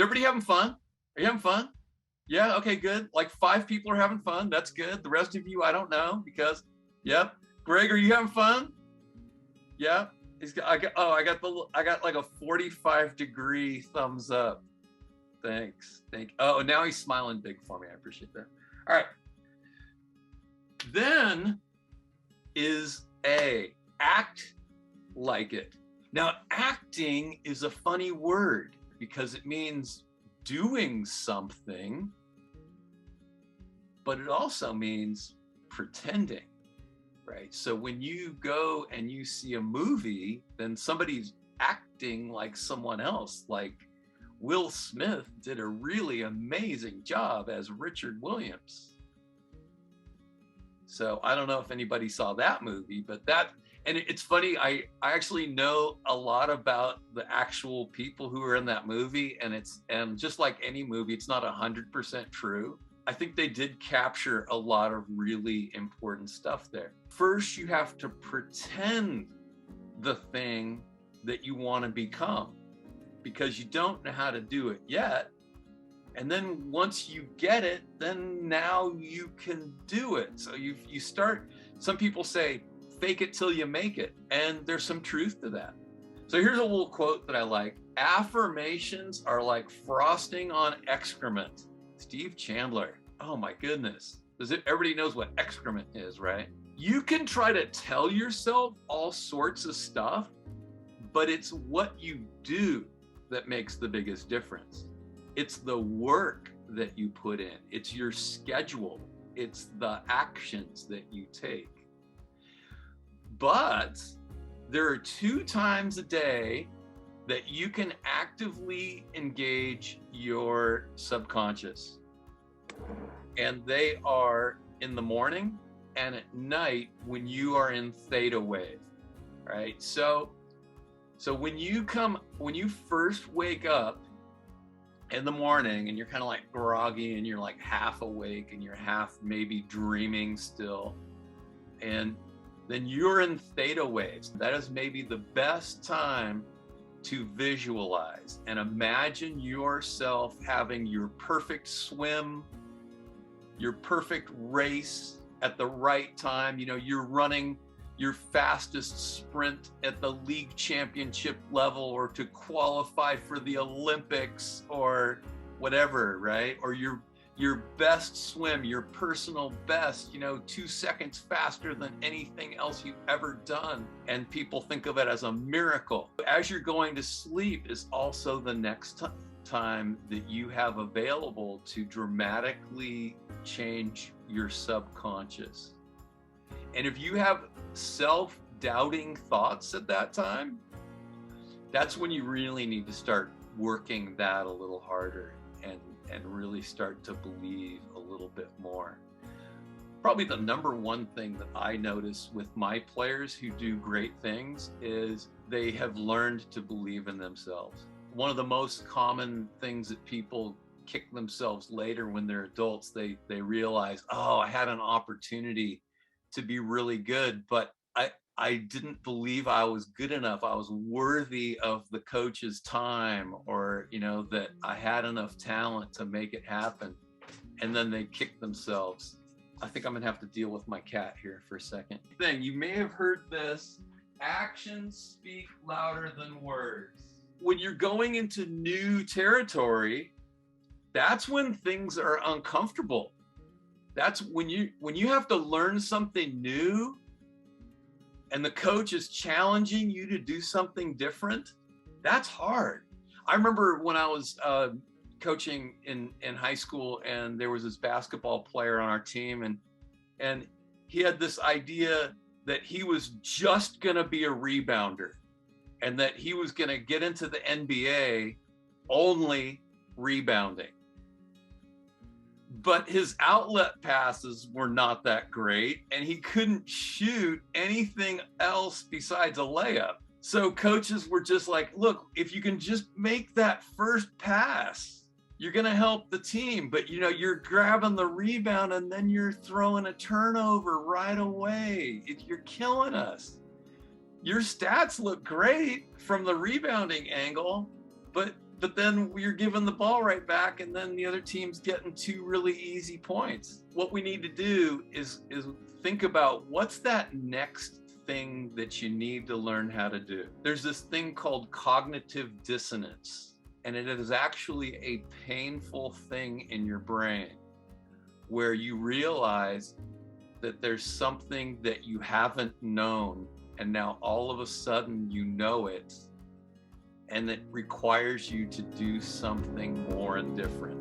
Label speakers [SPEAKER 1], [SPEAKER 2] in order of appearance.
[SPEAKER 1] everybody having fun? Are you having fun? Yeah, okay, good. Like 5 people are having fun. That's good. The rest of you, I don't know because, yep. Greg, are you having fun? Yeah. I got like a 45-degree thumbs up. Thanks. Oh, now he's smiling big for me. I appreciate that. All right. Then is A, act like it. Now, acting is a funny word because it means doing something, but it also means pretending, right? So when you go and you see a movie, then somebody's acting like someone else. Like Will Smith did a really amazing job as Richard Williams. So I don't know if anybody saw that movie, but and it's funny, I actually know a lot about the actual people who are in that movie, and just like any movie, it's not 100% true. I think they did capture a lot of really important stuff there. First, you have to pretend the thing that you want to become because you don't know how to do it yet. And then once you get it, then now you can do it. So you start, some people say, fake it till you make it. And there's some truth to that. So here's a little quote that I like. Affirmations are like frosting on excrement. Steve Chandler. Oh my goodness. Everybody knows what excrement is, right? You can try to tell yourself all sorts of stuff, but it's what you do that makes the biggest difference. It's the work that you put in. It's your schedule. It's the actions that you take. But there are 2 times a day that you can actively engage your subconscious. And they are in the morning and at night when you are in theta wave, right? So when you first wake up in the morning and you're kind of like groggy and you're like half awake and you're half maybe dreaming still, and then you're in theta waves. That is maybe the best time to visualize and imagine yourself having your perfect swim, your perfect race at the right time. You know, you're running your fastest sprint at the league championship level or to qualify for the Olympics or whatever, right? Or your best swim, your personal best, 2 seconds faster than anything else you've ever done. And people think of it as a miracle. As you're going to sleep is also the next time that you have available to dramatically change your subconscious. And if you have self-doubting thoughts at that time, that's when you really need to start working that a little harder and really start to believe a little bit more. Probably the number one thing that I notice with my players who do great things is they have learned to believe in themselves. One of the most common things that people kick themselves later when they're adults, they realize, oh, I had an opportunity to be really good, but I didn't believe I was good enough. I was worthy of the coach's time, or, that I had enough talent to make it happen. And then they kick themselves. I think I'm gonna have to deal with my cat here for a second. You may have heard this, actions speak louder than words. When you're going into new territory, that's when things are uncomfortable. That's when you have to learn something new and the coach is challenging you to do something different. That's hard. I remember when I was coaching in high school, and there was this basketball player on our team, and he had this idea that he was just gonna be a rebounder and that he was gonna get into the NBA only rebounding. But his outlet passes were not that great, and he couldn't shoot anything else besides a layup. So coaches were just like, look, if you can just make that first pass, you're going to help the team. But, you're grabbing the rebound and then you're throwing a turnover right away. You're killing us. Your stats look great from the rebounding angle, but but then you're giving the ball right back, and then the other team's getting 2 really easy points. What we need to do is think about what's that next thing that you need to learn how to do. There's this thing called cognitive dissonance, and it is actually a painful thing in your brain where you realize that there's something that you haven't known, and now all of a sudden you know it, and it requires you to do something more and different.